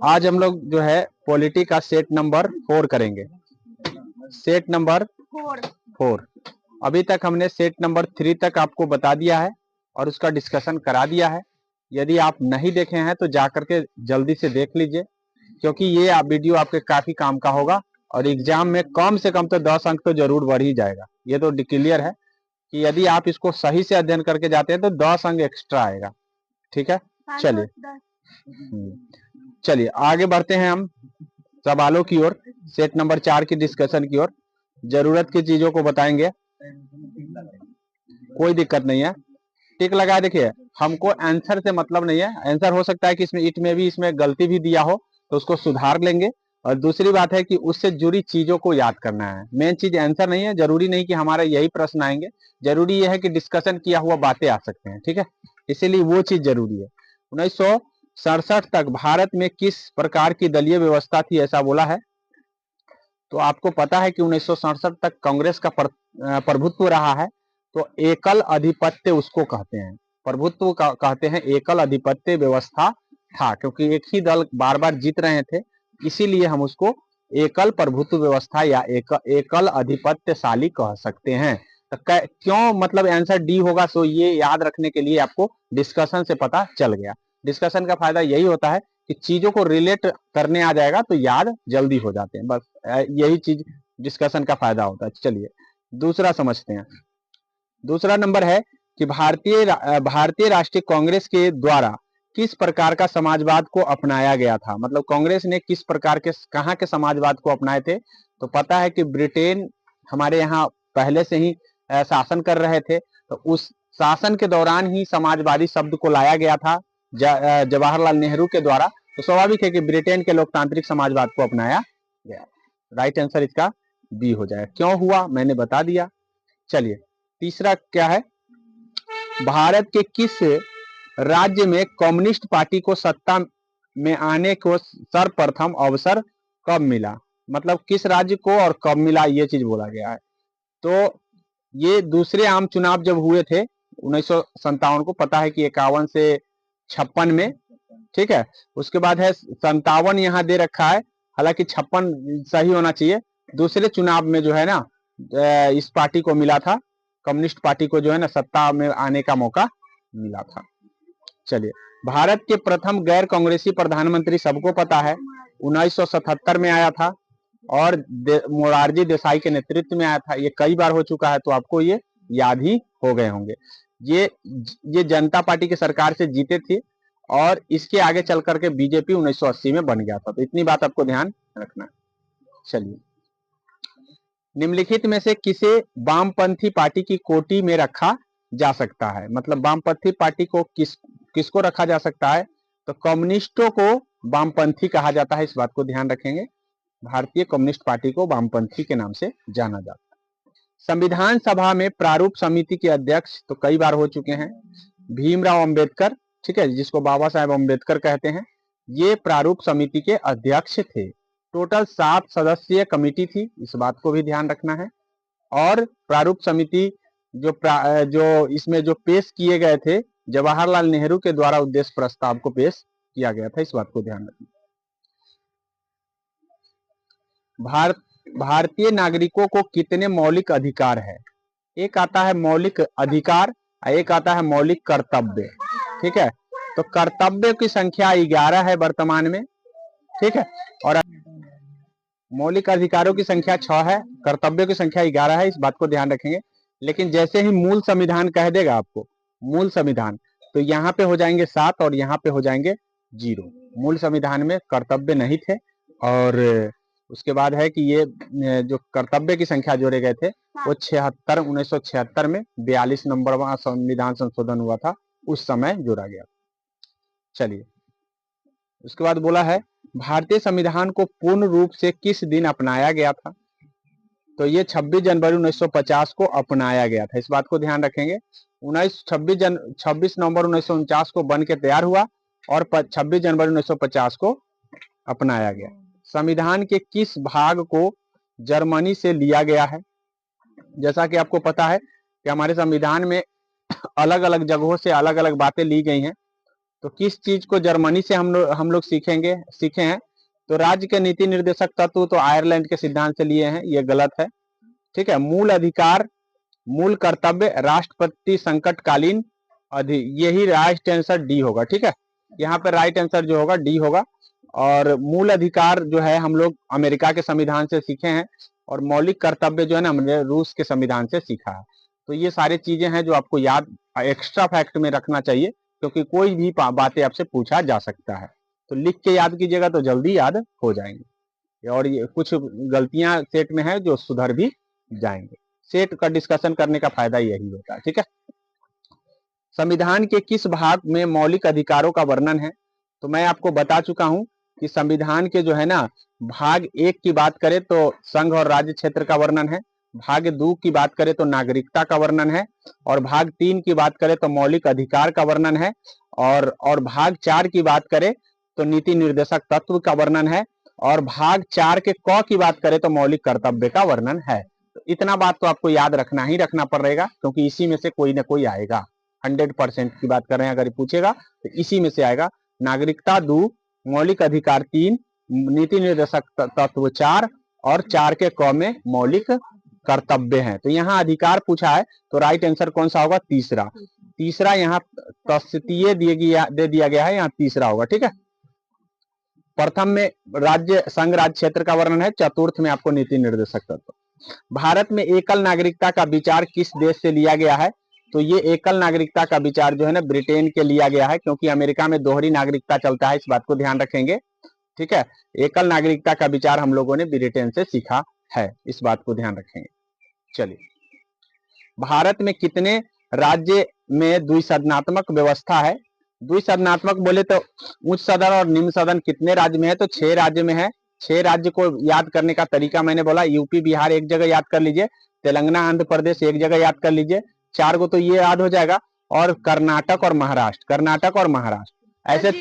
आज हम लोग जो है पॉलिटी का सेट नंबर 4 करेंगे। Set number 4। अभी तक हमने सेट नंबर 3 तक आपको बता दिया है और उसका डिस्कशन करा दिया है। यदि आप नहीं देखे हैं तो जाकर के जल्दी से देख लीजिए, क्योंकि ये वीडियो आपके काफी काम का होगा और एग्जाम में कम से कम तो 10 अंक तो जरूर बढ़ ही जाएगा। ये तो क्लियर है कि यदि आप इसको सही से अध्ययन करके जाते हैं तो 10 अंक एक्स्ट्रा आएगा। ठीक है, चलिए आगे बढ़ते हैं हम सवालों की ओर, सेट नंबर 4 की डिस्कशन की ओर। जरूरत की चीजों को बताएंगे, कोई दिक्कत नहीं है। टिक लगा, देखिए हमको आंसर से मतलब नहीं है। आंसर हो सकता है कि इसमें गलती भी दिया हो तो उसको सुधार लेंगे। और दूसरी बात है कि उससे जुड़ी चीजों को याद करना है। मेन चीज आंसर नहीं है। जरूरी नहीं कि हमारा यही प्रश्न आएंगे, जरूरी यह है कि डिस्कशन किया हुआ बातें आ सकते हैं। ठीक है, इसीलिए वो चीज जरूरी है। 1967 तक भारत में किस प्रकार की दलीय व्यवस्था थी, ऐसा बोला है। तो आपको पता है कि 1967 तक कांग्रेस का प्रभुत्व रहा है। तो एकल अधिपत्य उसको कहते हैं, प्रभुत्व कहते हैं, एकल अधिपत्य व्यवस्था था, क्योंकि एक ही दल बार बार जीत रहे थे, इसीलिए हम उसको एकल प्रभुत्व व्यवस्था या एकल अधिपत्यशाली कह सकते हैं। तो क्यों, मतलब आंसर डी होगा। तो ये याद रखने के लिए आपको डिस्कशन से पता चल गया। डिस्कशन का फायदा यही होता है कि चीजों को रिलेट करने आ जाएगा तो याद जल्दी हो जाते हैं। बस यही चीज डिस्कशन का फायदा होता है। चलिए दूसरा समझते हैं। दूसरा नंबर है कि भारतीय राष्ट्रीय कांग्रेस के द्वारा किस प्रकार का समाजवाद को अपनाया गया था। मतलब कांग्रेस ने किस प्रकार के, कहाँ के समाजवाद को अपनाए थे। तो पता है कि ब्रिटेन हमारे यहाँ पहले से ही शासन कर रहे थे, तो उस शासन के दौरान ही समाजवादी शब्द को लाया गया था जवाहरलाल नेहरू के द्वारा। तो स्वाभाविक है कि ब्रिटेन के लोकतांत्रिक समाजवाद को अपनाया गया। राइट आंसर इसका बी हो जाएगा। क्यों हुआ मैंने बता दिया। चलिए तीसरा क्या है, भारत के किस राज्य में कम्युनिस्ट पार्टी को सत्ता में आने को सर्वप्रथम अवसर कब मिला। मतलब किस राज्य को और कब मिला, ये चीज बोला गया है। तो ये दूसरे आम चुनाव जब हुए थे 1957 को, पता है कि 51 से 56 में। ठीक है, उसके बाद है 57 यहाँ दे रखा है, हालांकि 56 सही होना चाहिए। दूसरे चुनाव में जो है ना इस पार्टी को मिला था, कम्युनिस्ट पार्टी को जो है ना सत्ता में आने का मौका मिला था। चलिए, भारत के प्रथम गैर कांग्रेसी प्रधानमंत्री सबको पता है 1977 में आया था और मोरारजी देसाई के नेतृत्व में आया था। ये कई बार हो चुका है तो आपको ये याद ही हो गए होंगे। ये जनता पार्टी की सरकार से जीते थे और इसके आगे चल करके बीजेपी 1980 में बन गया था। तो इतनी बात आपको ध्यान रखना। चलिए, निम्नलिखित में से किसे वामपंथी पार्टी की कोटि में रखा जा सकता है। मतलब वामपंथी पार्टी को किसको रखा जा सकता है। तो कम्युनिस्टों को वामपंथी कहा जाता है, इस बात को ध्यान रखेंगे। भारतीय कम्युनिस्ट पार्टी को वामपंथी के नाम से जाना जाता है। संविधान सभा में प्रारूप समिति के अध्यक्ष तो कई बार हो चुके हैं, भीमराव अंबेडकर। ठीक है, जिसको बाबा साहेब अंबेडकर कहते हैं, ये प्रारूप समिति के अध्यक्ष थे। टोटल 7 सदस्यीय कमेटी थी, इस बात को भी ध्यान रखना है। और प्रारूप समिति जो इसमें जो पेश किए गए थे, जवाहरलाल नेहरू के द्वारा उद्देश्य प्रस्ताव को पेश किया गया था, इस बात को ध्यान रखना। भारतीय नागरिकों को कितने मौलिक अधिकार है। एक आता है मौलिक अधिकार, एक आता है मौलिक कर्तव्य। ठीक है, तो कर्तव्य की संख्या 11 है वर्तमान में। ठीक है, और मौलिक अधिकारों की संख्या 6 है, कर्तव्यों की संख्या 11 है, इस बात को ध्यान रखेंगे। लेकिन जैसे ही मूल संविधान कह देगा आपको मूल संविधान, तो यहाँ पे हो जाएंगे 7 और यहाँ पे हो जाएंगे 0। मूल संविधान में कर्तव्य नहीं थे। और उसके बाद है कि ये जो कर्तव्य की संख्या जोड़े गए थे वो 1976 में 42 नंबर संविधान संशोधन हुआ था, उस समय जोड़ा गया। चलिए, उसके बाद बोला है भारतीय संविधान को पूर्ण रूप से किस दिन अपनाया गया था। तो ये 26 जनवरी 1950 को अपनाया गया था, इस बात को ध्यान रखेंगे। 26 नवंबर 1949 को बन के तैयार हुआ और 26 जनवरी 1950 को अपनाया गया। संविधान के किस भाग को जर्मनी से लिया गया है। जैसा कि आपको पता है कि हमारे संविधान में अलग अलग जगहों से अलग अलग बातें ली गई हैं। तो किस चीज को जर्मनी से हम लोग सीखे हैं? तो राज्य के नीति निर्देशक तत्व तो आयरलैंड के सिद्धांत से लिए हैं, ये गलत है। ठीक है, मूल अधिकार, मूल कर्तव्य, राष्ट्रपति संकटकालीन यही राइट आंसर डी होगा। ठीक है, यहाँ पे राइट आंसर जो होगा डी होगा। और मूल अधिकार जो है हम लोग अमेरिका के संविधान से सीखे हैं, और मौलिक कर्तव्य जो है ना हमने रूस के संविधान से सीखा है। तो ये सारी चीजें हैं जो आपको याद एक्स्ट्रा फैक्ट में रखना चाहिए, क्योंकि कोई भी बातें आपसे पूछा जा सकता है। तो लिख के याद कीजिएगा तो जल्दी याद हो जाएंगे, और ये कुछ गलतियां सेट में है जो सुधर भी जाएंगे। सेट का डिस्कशन करने का फायदा यही होता है। ठीक है, संविधान के किस भाग में मौलिक अधिकारों का वर्णन है? तो मैं आपको बता चुका हूं कि संविधान के जो है ना भाग 1 की बात करें तो संघ और राज्य क्षेत्र का वर्णन है, भाग 2 की बात करें तो नागरिकता का वर्णन है, और भाग 3 की बात करें तो मौलिक अधिकार का वर्णन है, और भाग 4 की बात करें तो नीति निर्देशक तत्व का वर्णन है, और भाग 4 के क की बात करें तो मौलिक कर्तव्य का वर्णन है। तो इतना बात तो आपको याद रखना ही रखना पड़ेगा, क्योंकि इसी में से कोई ना कोई आएगा। 100% की बात कर रहे हैं, अगर पूछेगा तो इसी में से आएगा। नागरिकता 2, मौलिक अधिकार 3, नीति निर्देशक तत्व 4, और 4 के क में मौलिक कर्तव्य हैं। तो यहाँ अधिकार पूछा है तो राइट आंसर कौन सा होगा? तीसरा यहाँ तस्तीय दे दिया गया है, यहाँ तीसरा होगा। ठीक है, प्रथम में राज्य संघ राज्य क्षेत्र का वर्णन है, चतुर्थ में आपको नीति निर्देशक तत्व। भारत में एकल नागरिकता का विचार किस देश से लिया गया है? तो ये एकल नागरिकता का विचार जो है ना ब्रिटेन के लिया गया है, क्योंकि अमेरिका में दोहरी नागरिकता चलता है, इस बात को ध्यान रखेंगे। ठीक है, एकल नागरिकता का विचार हम लोगों ने ब्रिटेन से सीखा है, इस बात को ध्यान रखेंगे। चलिए, भारत में कितने राज्य में द्विसदनात्मक व्यवस्था है? द्विसदनात्मक बोले तो उच्च सदन और निम्न सदन कितने राज्य में है? तो 6 राज्य में है। 6 राज्य को याद करने का तरीका मैंने बोला, यूपी बिहार एक जगह याद कर लीजिए, तेलंगाना आंध्र प्रदेश एक जगह याद कर लीजिए, 4 को तो ये याद हो जाएगा, और कर्नाटक और महाराष्ट्र ऐसे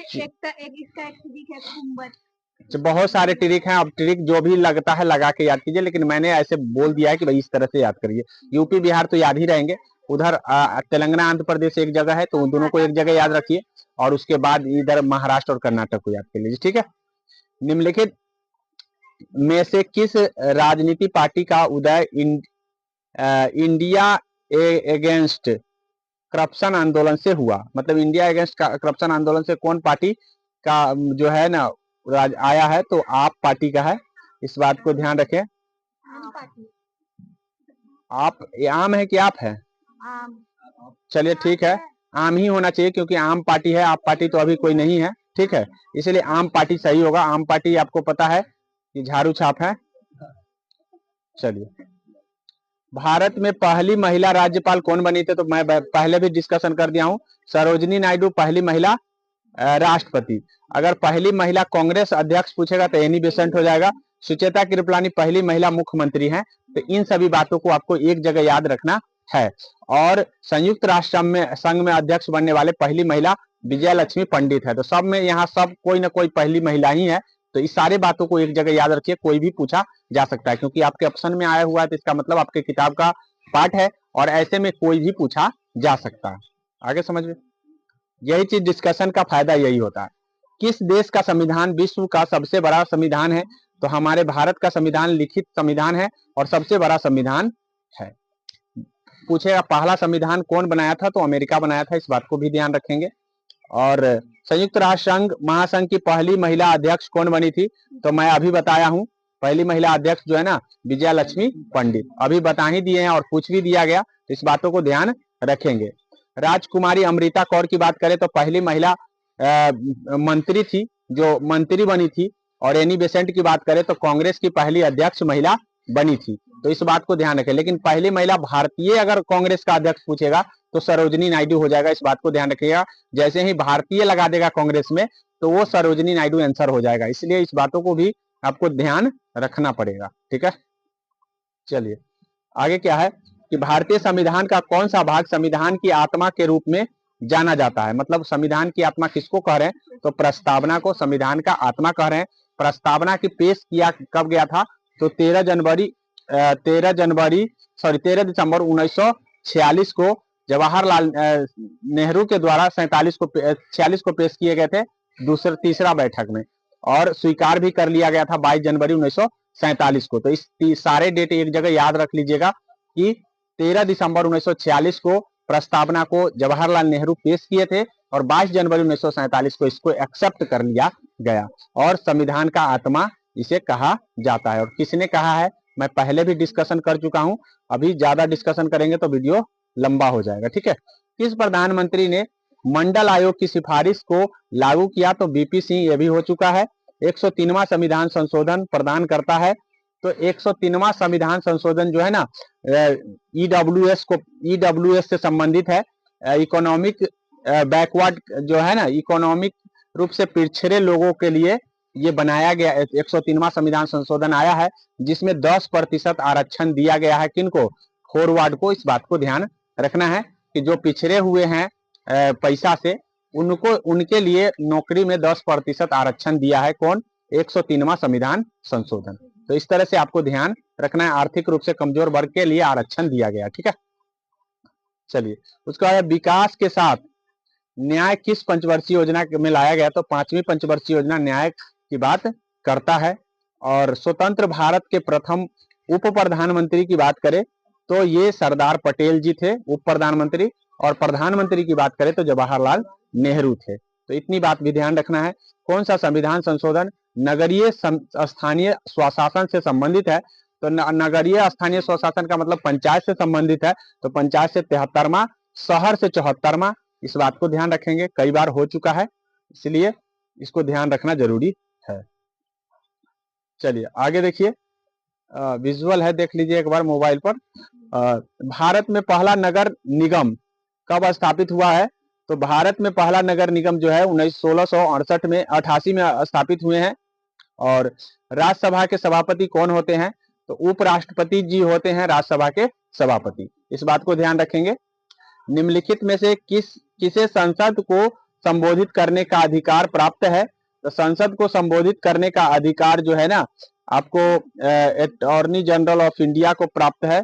बहुत सारे ट्रिक हैं। अब ट्रिक जो भी लगता है लगा के याद कीजिए, लेकिन मैंने ऐसे बोल दिया है कि भाई इस तरह से याद करिए। यूपी बिहार तो याद ही रहेंगे, उधर तेलंगाना आंध्र प्रदेश एक जगह है, तो उन दोनों को एक जगह याद रखिए, और उसके बाद इधर महाराष्ट्र और कर्नाटक को याद कर लीजिए। ठीक है, निम्नलिखित में से किस राजनीति पार्टी का उदय इंडिया अगेंस्ट करप्शन आंदोलन से हुआ? मतलब इंडिया अगेंस्ट करप्शन आंदोलन से कौन पार्टी का जो है ना आया है? तो आप पार्टी का है, इस बात को ध्यान रखें। आप आम है कि आप है? चलिए ठीक है, आम ही होना चाहिए, क्योंकि आम पार्टी है, आप पार्टी तो अभी कोई नहीं है। ठीक है, इसलिए आम पार्टी सही होगा। आम पार्टी आपको पता है कि झाड़ू छाप है। चलिए, भारत में पहली महिला राज्यपाल कौन बनी थी? तो मैं पहले भी डिस्कशन कर दिया हूं, सरोजिनी नायडू पहली महिला राष्ट्रपति। अगर पहली महिला कांग्रेस अध्यक्ष पूछेगा तो एनी बेसेंट हो जाएगा। सुचेता कृपलानी पहली महिला मुख्यमंत्री हैं। तो इन सभी बातों को आपको एक जगह याद रखना है। और संयुक्त राष्ट्र संघ में अध्यक्ष बनने वाले पहली महिला विजय लक्ष्मी पंडित है। तो सब में यहाँ सब कोई ना कोई पहली महिला ही है। तो इस सारे बातों को एक जगह याद रखिए, कोई भी पूछा जा सकता है, क्योंकि आपके ऑप्शन में आया हुआ है, तो इसका मतलब आपके किताब का पार्ट है, और ऐसे में कोई भी पूछा जा सकता है। आगे समझ में, यही चीज डिस्कशन का फायदा यही होता है। किस देश का संविधान विश्व का सबसे बड़ा संविधान है? तो हमारे भारत का संविधान लिखित संविधान है और सबसे बड़ा संविधान है। पूछेगा पहला संविधान कौन बनाया था? तो अमेरिका बनाया था, इस बात को भी ध्यान रखेंगे। और संयुक्त राष्ट्र संघ महासंघ की पहली महिला अध्यक्ष कौन बनी थी? तो मैं अभी बताया हूं, पहली महिला अध्यक्ष जो है ना विजया लक्ष्मी पंडित, अभी बता ही दिए हैं और पूछ भी दिया गया, तो इस बातों को ध्यान रखेंगे। राजकुमारी अमृता कौर की बात करें तो पहली महिला मंत्री थी, जो मंत्री बनी थी। और एनी बेसेंट की बात करें तो कांग्रेस की पहली अध्यक्ष महिला बनी थी, तो इस बात को ध्यान रखें। लेकिन पहली महिला भारतीय अगर कांग्रेस का अध्यक्ष पूछेगा तो सरोजिनी नायडू हो जाएगा, इस बात को ध्यान रखिएगा। जैसे ही भारतीय लगा देगा कांग्रेस में तो वो सरोजिनी नायडू आंसर हो जाएगा, इसलिए इस बातों को भी आपको ध्यान रखना पड़ेगा। ठीक है, चलिए आगे क्या है कि भारतीय संविधान का कौन सा भाग संविधान की आत्मा के रूप में जाना जाता है? मतलब संविधान की आत्मा किसको कह रहे हैं? तो प्रस्तावना को संविधान का आत्मा कह रहे हैं। प्रस्तावना की पेश किया कब गया था? तो 13 दिसंबर 1946 को जवाहरलाल नेहरू के द्वारा 46 को पेश किए गए थे तीसरा बैठक में, और स्वीकार भी कर लिया गया था 22 जनवरी 1947 को। तो इस सारे डेट एक जगह याद रख लीजिएगा कि 13 दिसंबर 1946 को प्रस्तावना को जवाहरलाल नेहरू पेश किए थे और 22 जनवरी 1947 को इसको एक्सेप्ट कर लिया गया, और संविधान का आत्मा इसे कहा जाता है। और किसने कहा है मैं पहले भी डिस्कशन कर चुका हूं, अभी ज्यादा डिस्कशन करेंगे तो वीडियो लंबा हो जाएगा, ठीक है। किस प्रधानमंत्री ने मंडल आयोग की सिफारिश को लागू किया? तो बीपी सिंह, ये भी हो चुका है। 103वां संविधान संशोधन प्रदान करता है। तो 103वां संविधान संशोधन जो है ना, ईडब्ल्यूएस से संबंधित है। इकोनॉमिक बैकवर्ड जो है ना, इकोनॉमिक रूप से पिछड़े लोगों के लिए ये बनाया गया 103वां संविधान संशोधन आया है, जिसमें 10% आरक्षण दिया गया है। किनको? फॉरवर्ड को। इस बात को ध्यान रखना है कि जो पिछड़े हुए हैं पैसा से, उनको उनके लिए नौकरी में 10% आरक्षण दिया है। कौन? 103वां संविधान संशोधन। तो इस तरह से आपको ध्यान रखना है, आर्थिक रूप से कमजोर वर्ग के लिए आरक्षण दिया गया, ठीक है। चलिए, उसके बाद विकास के साथ न्याय किस पंचवर्षीय योजना में लाया गया? तो 5वीं पंचवर्षीय योजना न्याय की बात करता है। और स्वतंत्र भारत के प्रथम उप प्रधानमंत्री की बात करें तो ये सरदार पटेल जी थे उप प्रधानमंत्री, और प्रधानमंत्री की बात करें तो जवाहरलाल नेहरू थे। तो इतनी बात भी ध्यान रखना है। कौन सा संविधान संशोधन? नगरीय स्थानीय स्वशासन से संबंधित है। तो नगरीय स्थानीय स्वशासन का मतलब पंचायत से संबंधित है। तो पंचायत से 73वां, शहर से 74वां। इस बात को ध्यान रखेंगे, कई बार हो चुका है, इसलिए इसको ध्यान रखना जरूरी है। चलिए आगे देखिए, विजुअल है, देख लीजिए एक बार मोबाइल पर। भारत में पहला नगर निगम कब स्थापित हुआ है? तो भारत में पहला नगर निगम जो है 1668 में 88 में स्थापित हुए हैं। और राज्यसभा के सभापति कौन होते हैं? तो उपराष्ट्रपति जी होते हैं राज्यसभा के सभापति। इस बात को ध्यान रखेंगे। निम्नलिखित में से किसे संसद को संबोधित करने का अधिकार प्राप्त है? तो संसद को संबोधित करने का अधिकार जो है ना, आपको अटॉर्नी जनरल ऑफ इंडिया को प्राप्त है।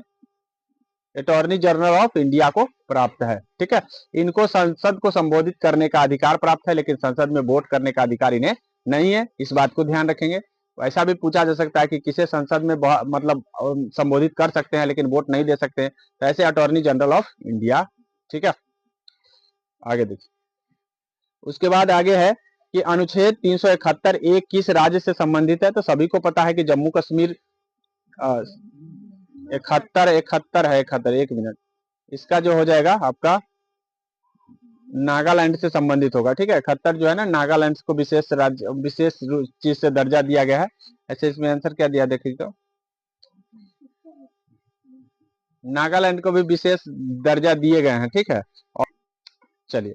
अटॉर्नी जनरल ऑफ इंडिया को प्राप्त है, ठीक है। इनको संसद को संबोधित करने का अधिकार प्राप्त है, लेकिन संसद में वोट करने का अधिकार इन्हें नहीं है। इस बात को ध्यान रखेंगे। ऐसा भी पूछा जा सकता है कि किसे संसद में मतलब संबोधित कर सकते हैं लेकिन वोट नहीं दे सकते हैं, तो ऐसे अटॉर्नी जनरल ऑफ इंडिया, ठीक है। आगे देखिए, उसके बाद आगे है कि अनुच्छेद 371 किस राज्य से संबंधित है? तो सभी को पता है कि जम्मू कश्मीर 71 है, 71, एक मिनट, इसका जो हो जाएगा आपका नागालैंड से संबंधित होगा, ठीक है। 71 जो है ना, नागालैंड को विशेष राज्य, विशेष चीज से दर्जा दिया गया है। ऐसे इसमें आंसर क्या दिया देखिए, तो नागालैंड को भी विशेष दर्जा दिए गए हैं, ठीक है। और चलिए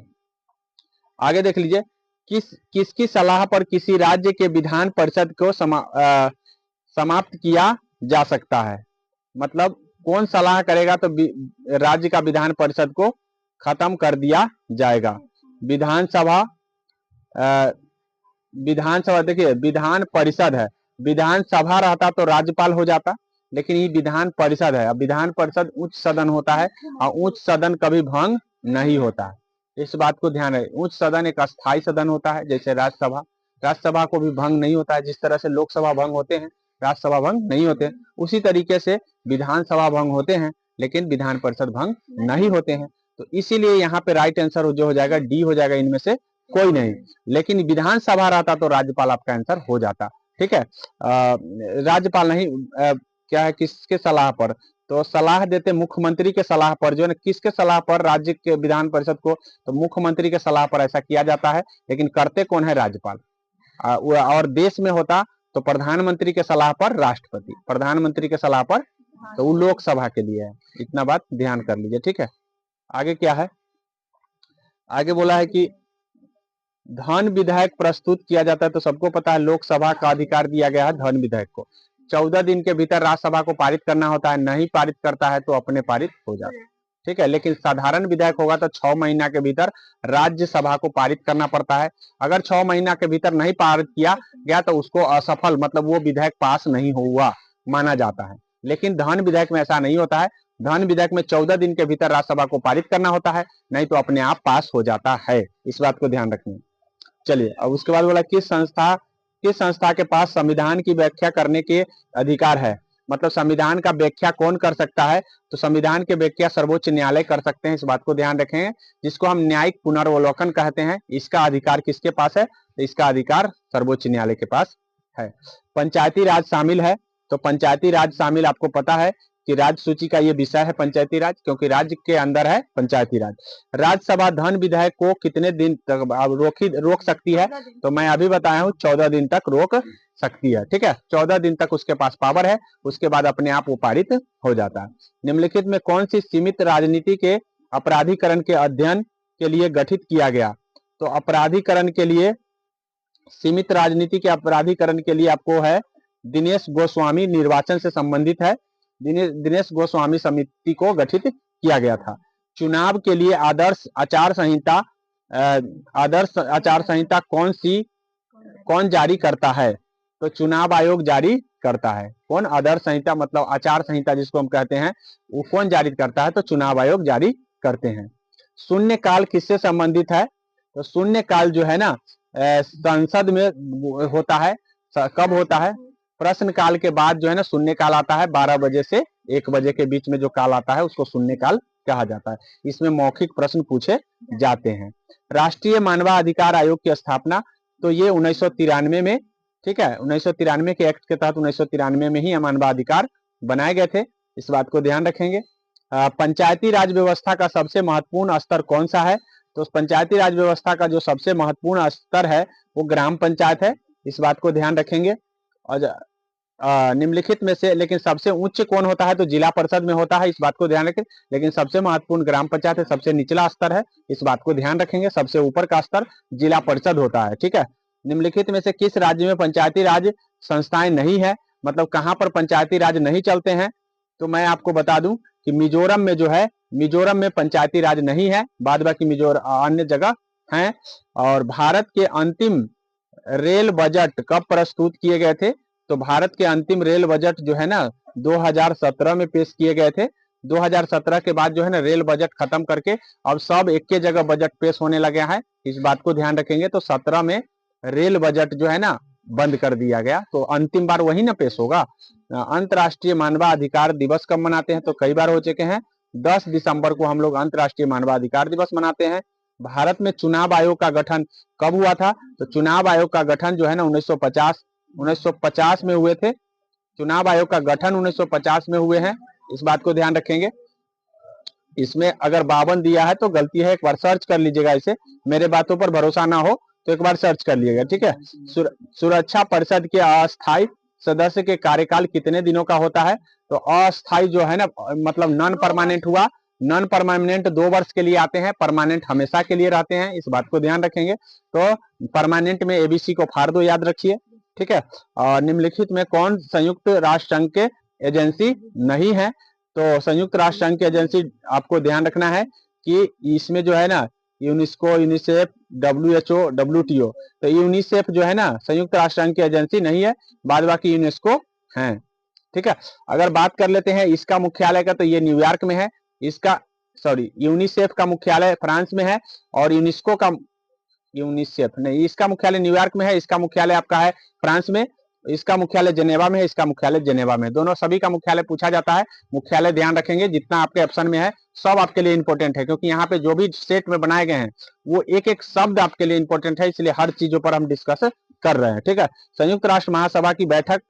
आगे देख लीजिए, किसकी सलाह पर किसी राज्य के विधान परिषद को समाप्त किया जा सकता है? मतलब कौन सलाह करेगा तो राज्य का विधान परिषद को खत्म कर दिया जाएगा? विधानसभा, विधानसभा देखिए, विधान परिषद है। विधानसभा रहता तो राज्यपाल हो जाता, लेकिन ये विधान परिषद है। अब विधान परिषद उच्च सदन होता है, और उच्च सदन कभी भंग नहीं होता है। इस बात को ध्यान रहे। उच्च सदन एक अस्थायी सदन होता है, जैसे राज्यसभा। राज्यसभा को भी भंग नहीं होता है, जिस तरह से लोकसभा भंग होते हैं, राज्यसभा भंग नहीं होते। उसी तरीके से विधानसभा भंग होते हैं, लेकिन विधान परिषद भंग नहीं होते हैं। तो इसीलिए यहाँ पे राइट आंसर जो हो जाएगा डी हो जाएगा, इनमें से कोई नहीं। लेकिन विधानसभा रहता तो राज्यपाल आपका आंसर हो जाता, ठीक है। राज्यपाल नहीं, क्या है, किसके सलाह पर? तो सलाह देते मुख्यमंत्री के सलाह पर, जो है किसके सलाह पर? राज्य के विधान परिषद को। तो मुख्यमंत्री के सलाह पर ऐसा किया जाता है, लेकिन करते कौन है? राज्यपाल। और देश में होता तो प्रधानमंत्री के सलाह पर राष्ट्रपति, प्रधानमंत्री के सलाह पर तो वो लोकसभा के लिए है। इतना बात ध्यान कर लीजिए, ठीक है। आगे क्या है? आगे बोला है कि धन विधेयक प्रस्तुत किया जाता है। तो सबको पता है लोकसभा का अधिकार दिया गया है धन विधेयक को। 14 दिन के भीतर राज्यसभा को पारित करना होता है, नहीं पारित करता है तो अपने पारित हो जाता है, ठीक है। लेकिन साधारण विधेयक होगा तो 6 महीना के भीतर राज्यसभा को पारित करना पड़ता है। अगर 6 महीना के भीतर नहीं पारित किया गया तो उसको असफल, मतलब वो विधेयक पास नहीं हुआ माना जाता है। लेकिन धन विधेयक में ऐसा नहीं होता है, धन विधेयक में 14 दिन के भीतर राज्यसभा को पारित करना होता है, नहीं तो अपने आप पास हो जाता है। इस बात को ध्यान रखना। चलिए अब उसके बाद बोला किस संस्था के पास संविधान की व्याख्या करने के अधिकार है। मतलब संविधान का व्याख्या कौन कर सकता है, तो संविधान की व्याख्या सर्वोच्च न्यायालय कर सकते हैं। इस बात को ध्यान रखें, जिसको हम न्यायिक पुनर्वलोकन कहते हैं। इसका अधिकार किसके पास है, तो इसका अधिकार सर्वोच्च न्यायालय के पास है। पंचायती राज शामिल है, तो पंचायती राज शामिल आपको पता है कि राज्य सूची का ये विषय है पंचायती राज, क्योंकि राज्य के अंदर है पंचायती राज। राज्यसभा धन विधेयक को कितने दिन तक रोक सकती है, तो मैं अभी बताया हूं 14 दिन तक रोक सकती है। ठीक है, 14 दिन तक उसके पास पावर है, उसके बाद अपने आप वो पारित हो जाता है। निम्नलिखित में कौन सी सीमित राजनीति के अपराधीकरण के अध्ययन के लिए गठित किया गया, तो अपराधीकरण के लिए, सीमित राजनीति के अपराधीकरण के लिए आपको है दिनेश गोस्वामी, निर्वाचन से संबंधित है, दिनेश गोस्वामी समिति को गठित किया गया था। चुनाव के लिए आदर्श आचार संहिता कौन जारी करता है, तो चुनाव आयोग जारी करता है। कौन, आदर्श संहिता मतलब आचार संहिता जिसको हम कहते हैं, वो कौन जारी करता है, तो चुनाव आयोग जारी करते हैं। शून्य काल किससे संबंधित है, तो शून्य काल जो है ना संसद में होता है। कब होता है, प्रश्न काल के बाद जो है ना शून्य काल आता है। 12 बजे से 1 बजे के बीच में जो काल आता है उसको शून्य काल कहा जाता है। इसमें मौखिक प्रश्न पूछे जाते हैं। राष्ट्रीय मानवाधिकार आयोग की स्थापना, तो ये 1993 में, ठीक है, 1993 के एक्ट के तहत 1993 में ही मानवाधिकार बनाए गए थे। इस बात को ध्यान रखेंगे। पंचायती राज व्यवस्था का सबसे महत्वपूर्ण स्तर कौन सा है, तो पंचायती राज व्यवस्था का जो सबसे महत्वपूर्ण स्तर है वो ग्राम पंचायत है। इस बात को ध्यान रखेंगे। और निम्नलिखित में से लेकिन सबसे उच्च कौन होता है, तो जिला परिषद में होता है। इस बात को ध्यान रखें। लेकिन सबसे महत्वपूर्ण ग्राम पंचायत है, सबसे निचला स्तर है। इस बात को ध्यान रखेंगे। सबसे ऊपर का स्तर जिला परिषद होता है। ठीक है। निम्नलिखित में से किस राज्य में पंचायती राज संस्थाएं नहीं है, मतलब कहां पर पंचायती राज नहीं चलते हैं, तो मैं आपको बता दूं कि मिजोरम में जो है, मिजोरम में पंचायती राज नहीं है, बाद बाकी मिजोरम अन्य जगह हैं। और भारत के अंतिम रेल बजट कब प्रस्तुत किए गए थे, तो भारत के अंतिम रेल बजट जो है ना 2017 में पेश किए गए थे। 2017 के बाद जो है ना रेल बजट खत्म करके अब सब एक के जगह बजट पेश होने लगे हैं। इस बात को ध्यान रखेंगे। तो 17 में रेल बजट जो है ना बंद कर दिया गया, तो अंतिम बार वही ना पेश होगा। अंतर्राष्ट्रीय मानवाधिकार दिवस कब मनाते हैं, तो कई बार हो चुके हैं। 10 दिसंबर को हम लोग अंतर्राष्ट्रीय मानवाधिकार दिवस मनाते हैं। भारत में चुनाव आयोग का गठन कब हुआ था, तो चुनाव आयोग का गठन जो है ना 1950 में हुए थे। चुनाव आयोग का गठन 1950 में हुए हैं। इस बात को ध्यान रखेंगे। इसमें अगर 52 दिया है तो गलती है, एक बार सर्च कर लीजिएगा। इसे मेरे बातों पर भरोसा ना हो तो एक बार सर्च कर लीजिएगा। ठीक है। सुरक्षा परिषद के अस्थायी सदस्य के कार्यकाल कितने दिनों का होता है, तो अस्थायी जो है ना मतलब नॉन परमानेंट हुआ। नॉन परमानेंट 2 वर्ष के लिए आते हैं, परमानेंट हमेशा के लिए रहते हैं। इस बात को ध्यान रखेंगे। तो परमानेंट में एबीसी को फाड़ दो, याद रखिए। ठीक है। और निम्नलिखित में कौन संयुक्त राष्ट्र संघ के एजेंसी नहीं है, तो संयुक्त राष्ट्र संघ की एजेंसी आपको ध्यान रखना है कि इसमें जो है ना यूनेस्को, यूनिसेफ, WHO, WTO, तो यूनिसेफ जो है ना संयुक्त राष्ट्र संघ की एजेंसी नहीं है, बाद बाकी यूनेस्को है। ठीक है। अगर बात कर लेते हैं इसका मुख्यालय का, तो ये न्यूयॉर्क में है। इसका यूनिसेफ का मुख्यालय फ्रांस में है, और यूनिसेफ नहीं, इसका मुख्यालय न्यूयॉर्क में है। इसका मुख्यालय आपका है फ्रांस में। इसका मुख्यालय जेनेवा में है, इसका मुख्यालय जेनेवा में। दोनों सभी का मुख्यालय पूछा जाता है। मुख्यालय ध्यान रखेंगे, जितना आपके ऑप्शन में है सब आपके लिए इंपॉर्टेंट है, क्योंकि यहाँ पे जो भी सेट में बनाए गए हैं वो एक एक शब्द आपके लिए इंपॉर्टेंट है, इसलिए हर चीजों पर हम डिस्कस कर रहे हैं। ठीक है। संयुक्त राष्ट्र महासभा की बैठक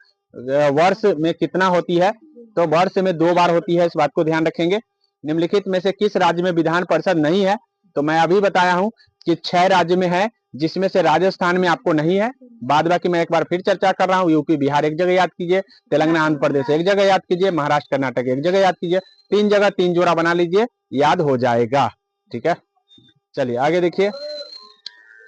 वर्ष में कितना होती है, तो वर्ष में 2 बार होती है। इस बात को ध्यान रखेंगे। निम्नलिखित में से किस राज्य में विधान परिषद नहीं है, तो मैं अभी बताया हूं कि 6 राज्य में है, जिसमें से राजस्थान में आपको नहीं है। बाद बाकी मैं एक बार फिर चर्चा कर रहा हूँ। यूपी बिहार एक जगह याद कीजिए, तेलंगाना आंध्र प्रदेश एक जगह याद कीजिए, महाराष्ट्र कर्नाटक एक जगह याद कीजिए। 3 जगह 3 जोड़ा बना लीजिए, याद हो जाएगा। ठीक है। चलिए आगे देखिए।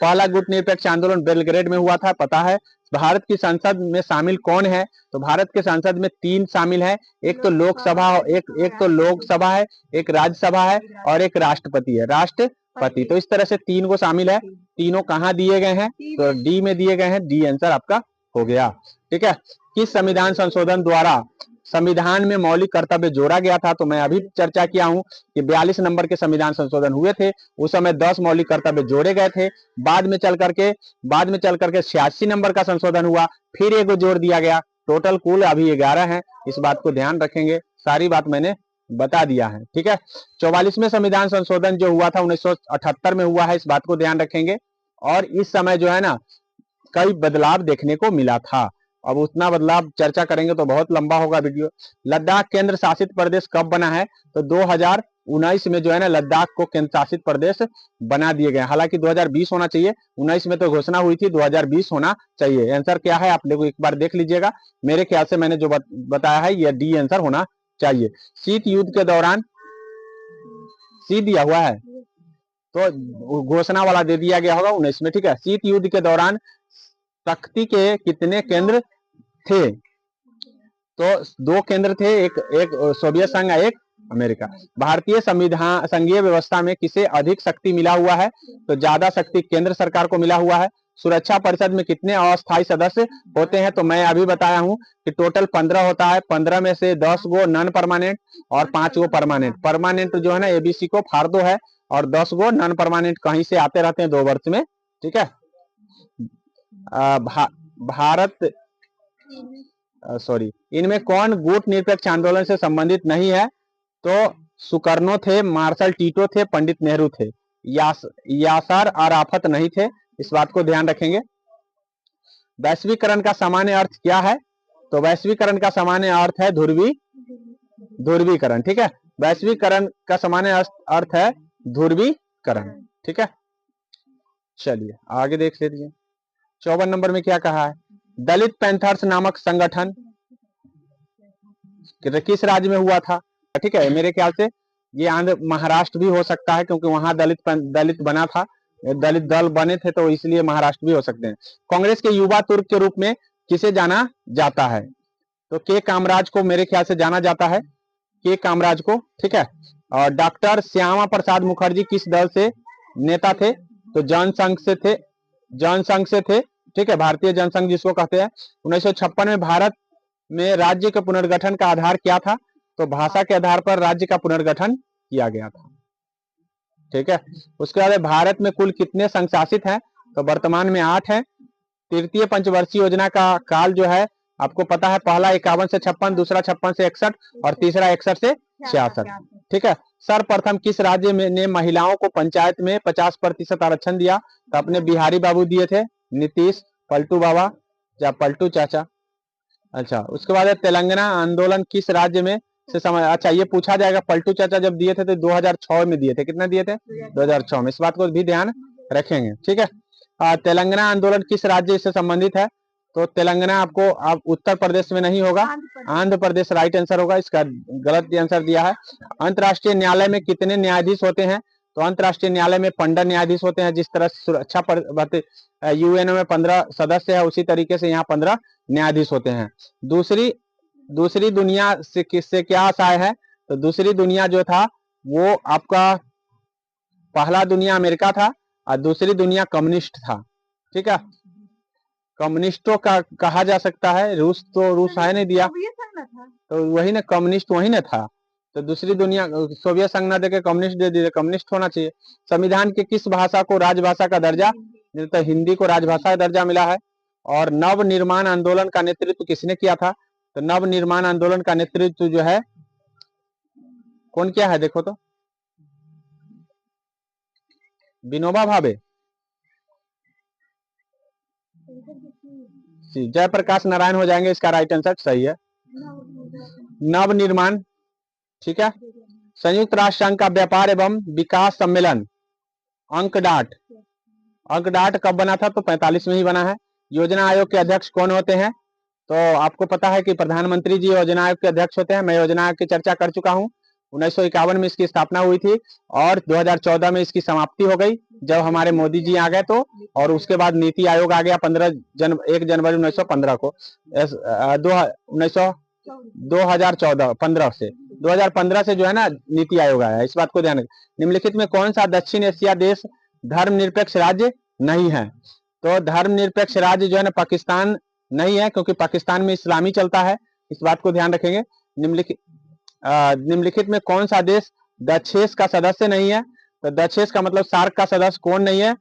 पहला गुट निरपेक्ष आंदोलन बेलग्रेड में हुआ था, पता है। भारत की संसद में शामिल कौन है, तो भारत के संसद में 3 शामिल है। एक तो लोकसभा, एक तो लोकसभा है, एक राज्यसभा है, और एक राष्ट्रपति है, राष्ट्रपति। तो इस तरह से 3 को शामिल है। तीनों कहाँ दिए गए हैं, तो डी में दिए गए हैं। डी आंसर आपका हो गया। ठीक है। किस संविधान संशोधन द्वारा संविधान में मौलिक कर्तव्य जोड़ा गया था। तो मैं अभी चर्चा किया हूं कि 42 नंबर के संविधान संशोधन हुए थे, उस समय 10 मौलिक कर्तव्य जोड़े गए थे। बाद में चल करके 86 नंबर का संशोधन हुआ, फिर एक जोड़ दिया गया। टोटल कुल अभी 11 है, इस बात को ध्यान रखेंगे। सारी बात मैंने बता दिया है, ठीक है। 44वें संविधान संशोधन जो हुआ था 1978 में हुआ है, इस बात को ध्यान रखेंगे। और इस समय जो है ना कई बदलाव देखने को मिला था। अब उतना बदलाव चर्चा करेंगे तो बहुत लंबा होगा वीडियो। लद्दाख केंद्र शासित प्रदेश कब बना है? तो 2019 में जो है ना लद्दाख को केंद्र शासित प्रदेश बना दिए गए। हालांकि 2020 होना चाहिए, 19 में तो घोषणा हुई थी, 2020 होना चाहिए। आंसर क्या है आप लोग एक बार देख लीजिएगा। मेरे ख्याल से मैंने जो बताया है यह डी आंसर होना चाहिए। शीत युद्ध के दौरान सी दिया हुआ है तो घोषणा वाला दे दिया गया होगा 19 में, ठीक है। शीत युद्ध के दौरान तख्ती के कितने केंद्र थे? तो 2 केंद्र थे, एक सोवियत संघ, एक अमेरिका। भारतीय संविधान संघीय व्यवस्था में किसे अधिक शक्ति मिला हुआ है? तो ज्यादा शक्ति केंद्र सरकार को मिला हुआ है। सुरक्षा परिषद में कितने अस्थायी सदस्य होते हैं? तो मैं अभी बताया हूं कि टोटल 15 होता है। 15 में से 10 गो नॉन परमानेंट और 5 गो परमानेंट। परमानेंट जो है ना एबीसी को फाड़ दो है, और 10 गो नॉन परमानेंट कहीं से आते रहते हैं 2 वर्ष में, ठीक है। भारत सॉरी, इनमें कौन गुट निरपेक्ष आंदोलन से संबंधित नहीं है? तो सुकर्नो थे, मार्शल टीटो थे, पंडित नेहरू थे, यासर अराफत नहीं थे। इस बात को ध्यान रखेंगे। वैश्वीकरण का सामान्य अर्थ क्या है? तो वैश्वीकरण का सामान्य अर्थ है ध्रुवीकरण, ठीक है। वैश्वीकरण का सामान्य अर्थ है ध्रुवीकरण, ठीक है। चलिए आगे देख लीजिए। 54 नंबर में क्या कहा है? दलित पैंथर्स नामक संगठन किस राज्य में हुआ था? ठीक है, मेरे ख्याल से ये आंध्र महाराष्ट्र भी हो सकता है, क्योंकि वहां दलित बना था, दलित दल बने थे, तो इसलिए महाराष्ट्र भी हो सकते हैं। कांग्रेस के युवा तुर्क के रूप में किसे जाना जाता है? तो के कामराज को मेरे ख्याल से जाना जाता है, के कामराज को, ठीक है। और डॉक्टर श्यामा प्रसाद मुखर्जी किस दल से नेता थे? तो जनसंघ से थे, ठीक है, भारतीय जनसंघ जिसको कहते हैं। 1956 में भारत में राज्य के पुनर्गठन का आधार क्या था? तो भाषा के आधार पर राज्य का पुनर्गठन किया गया था, ठीक है। उसके बाद भारत में कुल कितने संघ शासित हैं? तो वर्तमान में 8 है। तृतीय पंचवर्षीय योजना का काल जो है आपको पता है, पहला 51 से 56, दूसरा 56 से 61 और तीसरा 61 से 66, ठीक है। सर्वप्रथम किस राज्य में ने महिलाओं को पंचायत में 50% आरक्षण दिया? तो अपने बिहारी बाबू दिए थे, नीतीश, पलटू बाबा या पलटू चाचा। अच्छा, उसके बाद तेलंगाना आंदोलन किस राज्य में से समझ, अच्छा ये पूछा जाएगा, पलटू चाचा जब दिए थे तो 2006 में दिए थे। कितना दिए थे? 2006 में। इस बात को भी ध्यान रखेंगे, ठीक है। तेलंगाना आंदोलन किस राज्य से संबंधित है? तो तेलंगाना आपको उत्तर प्रदेश में नहीं होगा, आंध्र प्रदेश राइट आंसर होगा। इसका गलत आंसर दिया है। अंतर्राष्ट्रीय न्यायालय में कितने न्यायाधीश होते हैं? तो अंतर्राष्ट्रीय न्यायालय में 15 न्यायाधीश होते हैं। जिस तरह सुरक्षा यूएनओ में 15 सदस्य है, उसी तरीके से यहाँ 15 न्यायाधीश होते हैं। दूसरी दुनिया से किससे क्या आशय है? तो दूसरी दुनिया जो था वो आपका, पहला दुनिया अमेरिका था और दूसरी दुनिया कम्युनिस्ट था, ठीक है। कम्युनिस्टों का कहा जा सकता है, रूस तो रूस है नहीं दिया, तो वही ना कम्युनिस्ट वही ना था। तो दूसरी दुनिया सोवियत संघ ना देके कम्युनिस्ट दे दिए, कम्युनिस्ट होना चाहिए। संविधान के किस भाषा को राजभाषा का दर्जा? तो हिंदी को राजभाषा का दर्जा मिला है। और नव निर्माण आंदोलन का नेतृत्व किसने किया था? तो नव निर्माण आंदोलन का नेतृत्व जो है कौन किया है? देखो तो विनोबा भावे, जयप्रकाश नारायण हो जाएंगे। इसका राइट आंसर सही है, नव निर्माण, ठीक है। संयुक्त राष्ट्र संघ का व्यापार एवं विकास सम्मेलन अंकडाट कब बना था? तो 45 में ही बना है। योजना आयोग के अध्यक्ष कौन होते हैं? तो आपको पता है कि प्रधानमंत्री जी योजना आयोग के अध्यक्ष होते हैं। मैं योजना आयोग की चर्चा कर चुका हूं। 1951 में इसकी स्थापना हुई थी और 2014 में इसकी समाप्ति हो गई जब हमारे मोदी जी आ गए। तो और उसके बाद नीति आयोग आ गया 1 जनवरी 1915 को, 2015 से जो है ना नीति आयोग आया। इस बात को ध्यान रखें। निम्नलिखित में कौन सा दक्षिण एशिया देश धर्मनिरपेक्ष राज्य नहीं है? तो धर्मनिरपेक्ष राज्य जो है ना पाकिस्तान नहीं है, क्योंकि पाकिस्तान में इस्लामी चलता है। इस बात को ध्यान रखेंगे। निम्नलिखित में कौन सा देश द6 का सदस्य नहीं है? तो द6 का मतलब सार्क का सदस्य कौन नहीं है?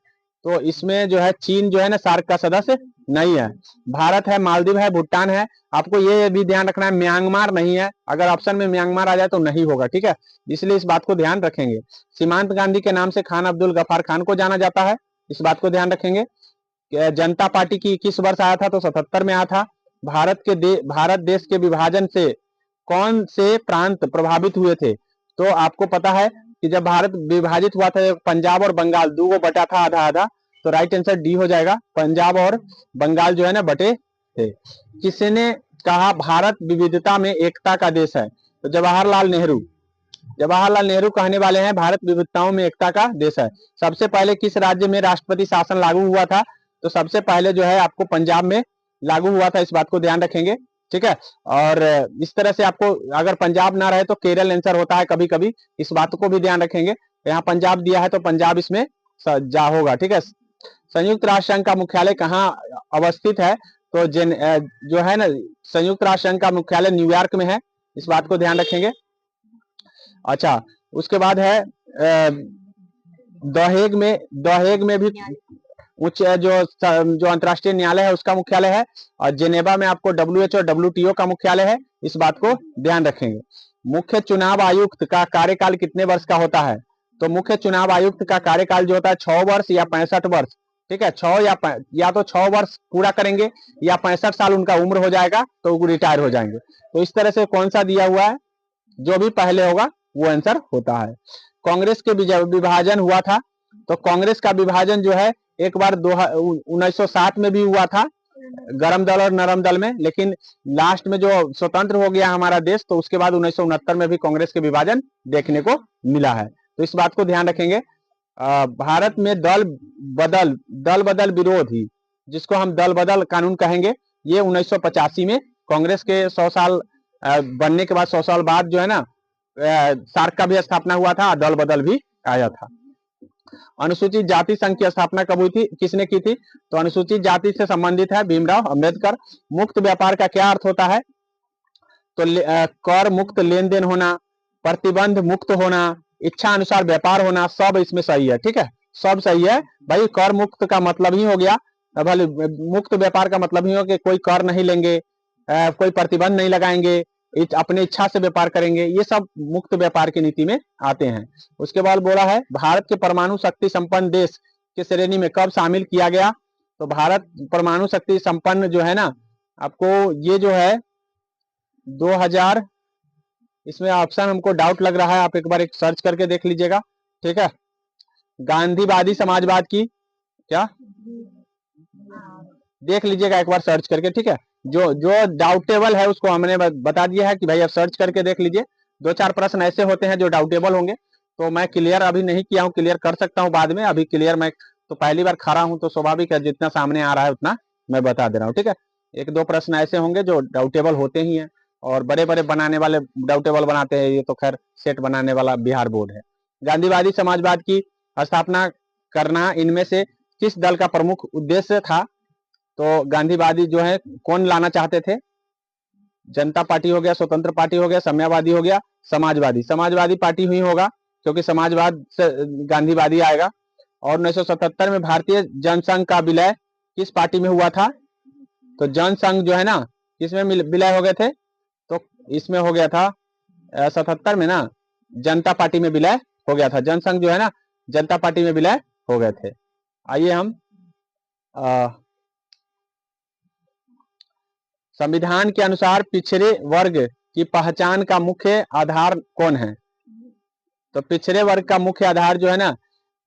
तो इसमें जो है चीन जो है ना सार्क का सदस्य नहीं है। भारत है, मालदीव है, भूटान है। आपको ये भी ध्यान रखना है म्यांमार नहीं है। अगर ऑप्शन में म्यांमार आ जाए तो नहीं होगा, ठीक है, इसलिए इस बात को ध्यान रखेंगे। सीमांत गांधी के नाम से खान अब्दुल गफ्फार खान को जाना जाता है, इस बात को ध्यान रखेंगे। जनता पार्टी की किस वर्ष आया था? तो 77 में आया था। भारत देश के विभाजन से कौन से प्रांत प्रभावित हुए थे? तो आपको पता है कि जब भारत विभाजित हुआ था पंजाब और बंगाल दो बटा था, आधा आधा, तो राइट आंसर डी हो जाएगा। पंजाब और बंगाल जो है ना बटे थे। किसने कहा भारत विविधता में एकता का देश है? तो जवाहरलाल नेहरू। जवाहरलाल नेहरू कहने वाले हैं भारत विविधताओं में एकता का देश है। सबसे पहले किस राज्य में राष्ट्रपति शासन लागू हुआ था? तो सबसे पहले जो है आपको पंजाब में लागू हुआ था, इस बात को ध्यान रखेंगे, ठीक है। और इस तरह से आपको अगर पंजाब ना रहे तो केरल आंसर होता है कभी कभी, इस बात को भी ध्यान रखेंगे। यहाँ पंजाब दिया है तो पंजाब इसमें जा होगा, ठीक है। संयुक्त राष्ट्र संघ का मुख्यालय कहाँ अवस्थित है? तो जो है ना संयुक्त राष्ट्र संघ का मुख्यालय न्यूयॉर्क में है, इस बात को ध्यान रखेंगे। अच्छा, उसके बाद है दहेग में भी उच्च जो अंतर्राष्ट्रीय न्यायालय है उसका मुख्यालय है। और जेनेवा में आपको WHO और WTO का मुख्यालय है, इस बात को ध्यान रखेंगे। मुख्य चुनाव आयुक्त का कार्यकाल कितने वर्ष का होता है? तो मुख्य चुनाव आयुक्त का कार्यकाल जो होता है 6 वर्ष या 65 वर्ष, ठीक है। 6 या तो 6 वर्ष पूरा करेंगे या 65 साल उनका उम्र हो जाएगा तो वो रिटायर हो जाएंगे। तो इस तरह से कौन सा दिया हुआ है? जो भी पहले होगा वो आंसर होता है। कांग्रेस के विभाजन हुआ था, तो कांग्रेस का विभाजन जो है एक बार 1960 में भी हुआ था, गरम दल और नरम दल में, लेकिन लास्ट में जो स्वतंत्र हो गया हमारा देश तो उसके बाद 1969 में भी कांग्रेस के विभाजन देखने को मिला है, तो इस बात को ध्यान रखेंगे। भारत में दल बदल विरोधी, जिसको हम दल बदल कानून कहेंगे, ये 1985 में कांग्रेस के 100 साल बनने के बाद 100 साल बाद जो है ना सार्क का भी स्थापना हुआ था, दल बदल भी आया था। अनुसूचित जाति संघ की स्थापना कब हुई थी, किसने की थी? तो अनुसूचित जाति से संबंधित है भीमराव अंबेडकर। मुक्त व्यापार का क्या अर्थ होता है? तो कर मुक्त लेन देन होना, प्रतिबंध मुक्त होना, इच्छा अनुसार व्यापार होना, सब इसमें सही है, ठीक है, सब सही है भाई। कर मुक्त का मतलब ही हो गया, भले मुक्त व्यापार का मतलब ही हो कि कोई कर नहीं लेंगे, कोई प्रतिबंध नहीं लगाएंगे, अपने इच्छा से व्यापार करेंगे, ये सब मुक्त व्यापार की नीति में आते हैं। उसके बाद बोला है भारत के परमाणु शक्ति संपन्न देश की श्रेणी में कब शामिल किया गया? तो भारत परमाणु शक्ति संपन्न जो है ना, आपको ये जो है 2000, इसमें ऑप्शन हमको डाउट लग रहा है, आप एक बार एक सर्च करके देख लीजिएगा, ठीक है। गांधीवादी समाजवाद की क्या देख लीजिएगा एक बार सर्च करके, ठीक है। जो डाउटेबल है उसको हमने बता दिया है कि भाई आप सर्च करके देख लीजिए। 2-4 प्रश्न ऐसे होते हैं जो डाउटेबल होंगे, तो मैं क्लियर अभी नहीं किया हूं, क्लियर कर सकता हूं बाद में, अभी क्लियर मैं तो पहली बार खड़ा हूं तो स्वाभाविक है जितना सामने आ रहा है उतना मैं बता दे रहा हूं, ठीक है। 1-2 प्रश्न ऐसे होंगे जो डाउटेबल होते ही हैं, और बड़े बड़े बनाने वाले डाउटेबल बनाते हैं, ये तो खैर सेट बनाने वाला बिहार बोर्ड है। गांधीवादी समाजवाद की स्थापना करना इनमें से किस दल का प्रमुख उद्देश्य था? तो गांधीवादी जो है कौन लाना चाहते थे? जनता पार्टी हो गया, स्वतंत्र पार्टी हो गया, साम्यवादी हो गया, समाजवादी पार्टी हुई होगा, क्योंकि समाजवाद से गांधीवादी आएगा। और 1977 में भारतीय जनसंघ का विलय किस पार्टी में हुआ था? तो जनसंघ जो है ना किसमें विलय हो गए थे? तो इसमें हो गया था 77 में ना जनता पार्टी में विलय हो गया था। जनसंघ जो है ना जनता पार्टी में विलय हो गए थे। आइए हम संविधान के अनुसार पिछड़े वर्ग की पहचान का मुख्य आधार कौन है? तो पिछड़े वर्ग का मुख्य आधार जो है ना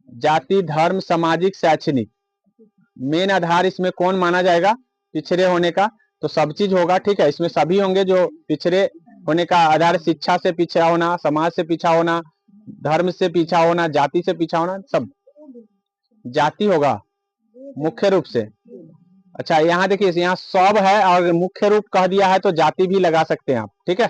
जाति, धर्म, सामाजिक, शैक्षणिक, मेन आधार इसमें कौन माना जाएगा पिछड़े होने का? तो सब चीज होगा, ठीक है, इसमें सभी होंगे जो पिछड़े होने का आधार, शिक्षा से पीछा होना, समाज से पीछा होना, धर्म से पीछा होना, जाति से पीछा होना, सब जाति होगा मुख्य रूप से। अच्छा, यहाँ देखिए यहाँ सब है और मुख्य रूप कह दिया है तो जाति भी लगा सकते हैं आप, ठीक है।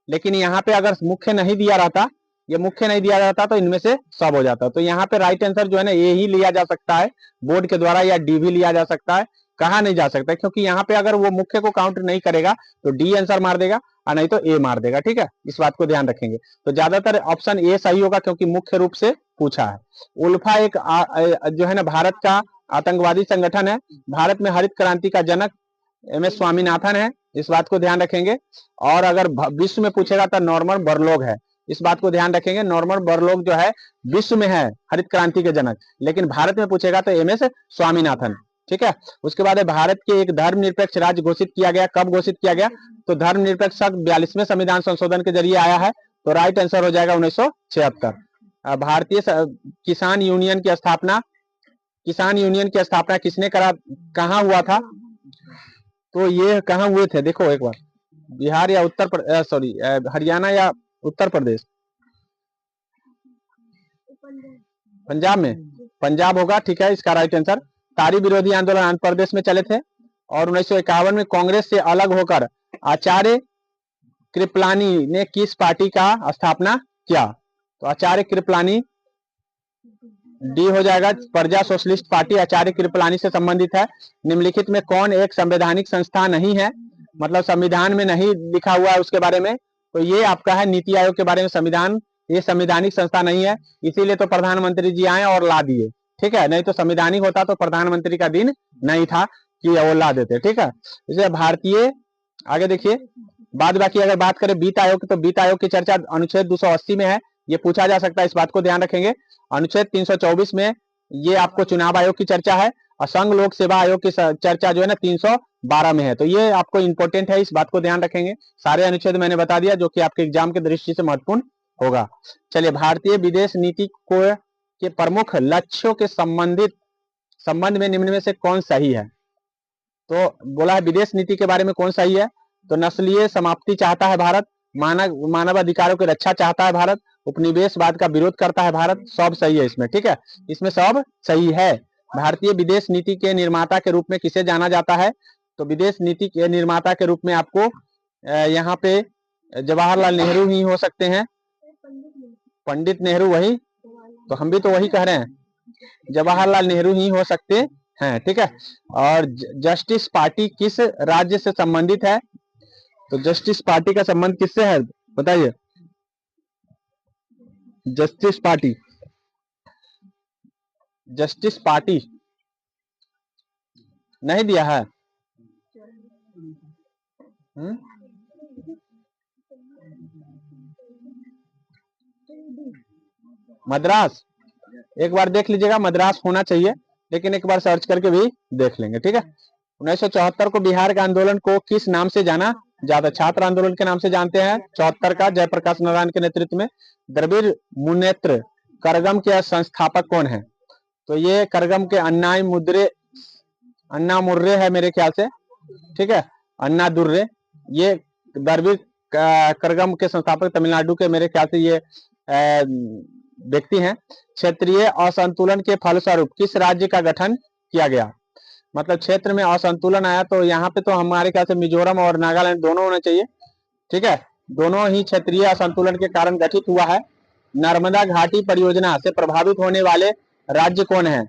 लेकिन यहाँ पे अगर मुख्य नहीं दिया रहता, ये मुख्य नहीं दिया जाता तो इनमें से सब हो जाता। तो यहाँ पे राइट आंसर जो है ना ये ही लिया जा सकता है बोर्ड के द्वारा, या डी भी लिया जा सकता है। कहा नहीं जा सकता, क्योंकि यहाँ पे अगर वो मुख्य को काउंट नहीं करेगा तो डी आंसर मार देगा और नहीं तो ए मार देगा। ठीक है, इस बात को ध्यान रखेंगे। तो ज्यादातर ऑप्शन ए सही होगा क्योंकि मुख्य रूप से पूछा है। उल्फा एक जो है ना भारत का आतंकवादी संगठन है। भारत में हरित क्रांति का जनक एम.एस. स्वामीनाथन है, इस बात को ध्यान रखेंगे। और अगर विश्व में पूछेगा तो नॉर्मन बोरलॉग है, इस बात को ध्यान रखेंगे। नॉर्मन बोरलॉग जो है विश्व में है हरित क्रांति के जनक, लेकिन भारत में पूछेगा तो एम.एस. स्वामीनाथन। ठीक है, उसके बाद भारत के एक धर्मनिरपेक्ष राज्य घोषित किया गया। कब घोषित किया गया? तो धर्मनिरपेक्ष शब्द 42वें संविधान संशोधन के जरिए आया है। तो राइट आंसर हो जाएगा 1976। भारतीय किसान यूनियन की स्थापना, किसान यूनियन की स्थापना किसने करा, कहाँ हुआ था? तो ये कहाँ हुए थे देखो एक बार, बिहार या उत्तर प्रदेश, सॉरी हरियाणा या उत्तर प्रदेश, पंजाब में, पंजाब होगा। ठीक है, इसका राइट आंसर। तारी विरोधी आंदोलन आंध्र प्रदेश में चले थे। और 1951 में कांग्रेस से अलग होकर आचार्य कृपलानी ने किस पार्टी का स्थापना किया? तो आचार्य कृपलानी, डी हो जाएगा, प्रजा सोशलिस्ट पार्टी आचार्य कृपलानी से संबंधित है। निम्नलिखित में कौन एक संवैधानिक संस्था नहीं है, मतलब संविधान में नहीं लिखा हुआ है उसके बारे में? तो ये आपका है नीति आयोग के बारे में। संविधान ये संवैधानिक संस्था नहीं है, इसीलिए तो प्रधानमंत्री जी आए और ला दिए। ठीक है, नहीं तो संवैधानिक होता तो प्रधानमंत्री का दिन नहीं था कि वो ला देते। ठीक है, इसलिए भारतीय, आगे देखिए बाद बाकी अगर बात करें वित्त आयोग, तो वित्त आयोग की चर्चा अनुच्छेद 280 में है, ये पूछा जा सकता है, इस बात को ध्यान रखेंगे। अनुच्छेद 324 में ये आपको चुनाव आयोग की चर्चा है, और संघ लोक सेवा आयोग की चर्चा जो है ना 312 में है। तो ये आपको इंपॉर्टेंट है, इस बात को ध्यान रखेंगे। सारे अनुच्छेद मैंने बता दिया जो कि आपके एग्जाम की दृष्टि से महत्वपूर्ण होगा। चलिए, भारतीय विदेश नीति को के प्रमुख लक्ष्यों के संबंध में निम्न में से कौन सही है? तो बोला है विदेश नीति के बारे में कौन सही है? तो नस्लीय समाप्ति चाहता है भारत, मानव अधिकारों की रक्षा चाहता है भारत, उपनिवेशवाद का विरोध करता है भारत। सब सही है इसमें। ठीक है, इसमें सब सही है। भारतीय विदेश नीति के निर्माता के रूप में किसे जाना जाता है? तो विदेश नीति के निर्माता के रूप में आपको यहाँ पे जवाहरलाल नेहरू ही हो सकते हैं। पंडित नेहरू, वही तो हम भी तो वही कह रहे हैं, जवाहरलाल नेहरू ही हो सकते हैं। ठीक है, और जस्टिस पार्टी किस राज्य से संबंधित है? तो जस्टिस पार्टी का संबंध किससे है बताइए? जस्टिस पार्टी, जस्टिस पार्टी नहीं दिया है। मद्रास, एक बार देख लीजिएगा, मद्रास होना चाहिए, लेकिन एक बार सर्च करके भी देख लेंगे। ठीक है, 1974 को बिहार के आंदोलन को किस नाम से जाना जाता? छात्र आंदोलन के नाम से जानते हैं। 74 का जयप्रकाश नारायण के नेतृत्व में। द्रविड़ मुनेत्र करगम के संस्थापक कौन है? तो ये करगम के अन्ना मुर्रे है मेरे ख्याल से। ठीक है, अन्ना दुर्रे, ये द्रविड़ करगम के संस्थापक तमिलनाडु के मेरे ख्याल से ये व्यक्ति हैं। क्षेत्रीय असंतुलन के फलस्वरूप किस राज्य का गठन किया गया? मतलब क्षेत्र में असंतुलन आया, तो यहाँ पे तो हमारे ख्याल से मिजोरम और नागालैंड दोनों होने चाहिए। ठीक है, दोनों ही क्षेत्रीय असंतुलन के कारण गठित हुआ है। नर्मदा घाटी परियोजना से प्रभावित होने वाले राज्य कौन है?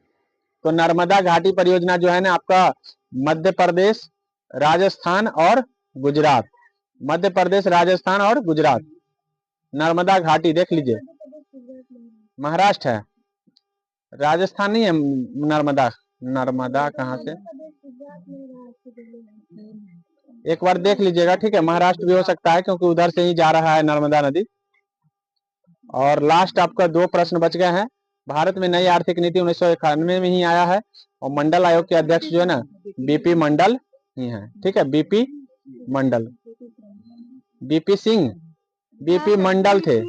तो नर्मदा घाटी परियोजना जो है ना आपका मध्य प्रदेश, राजस्थान और गुजरात। मध्य प्रदेश, राजस्थान और गुजरात। नर्मदा घाटी देख लीजिए, महाराष्ट्र है, राजस्थान नहीं है। नर्मदा, नर्मदा कहाँ से, एक बार देख लीजिएगा। ठीक है, महाराष्ट्र भी हो सकता है क्योंकि उधर से ही जा रहा है नर्मदा नदी। और लास्ट आपका 2 प्रश्न बच गए हैं। भारत में नई आर्थिक नीति 1991 में ही आया है, और मंडल आयोग के अध्यक्ष जो है ना बीपी मंडल ही है। ठीक है, बीपी मंडल, बीपी सिंह, बीपी मंडल थे।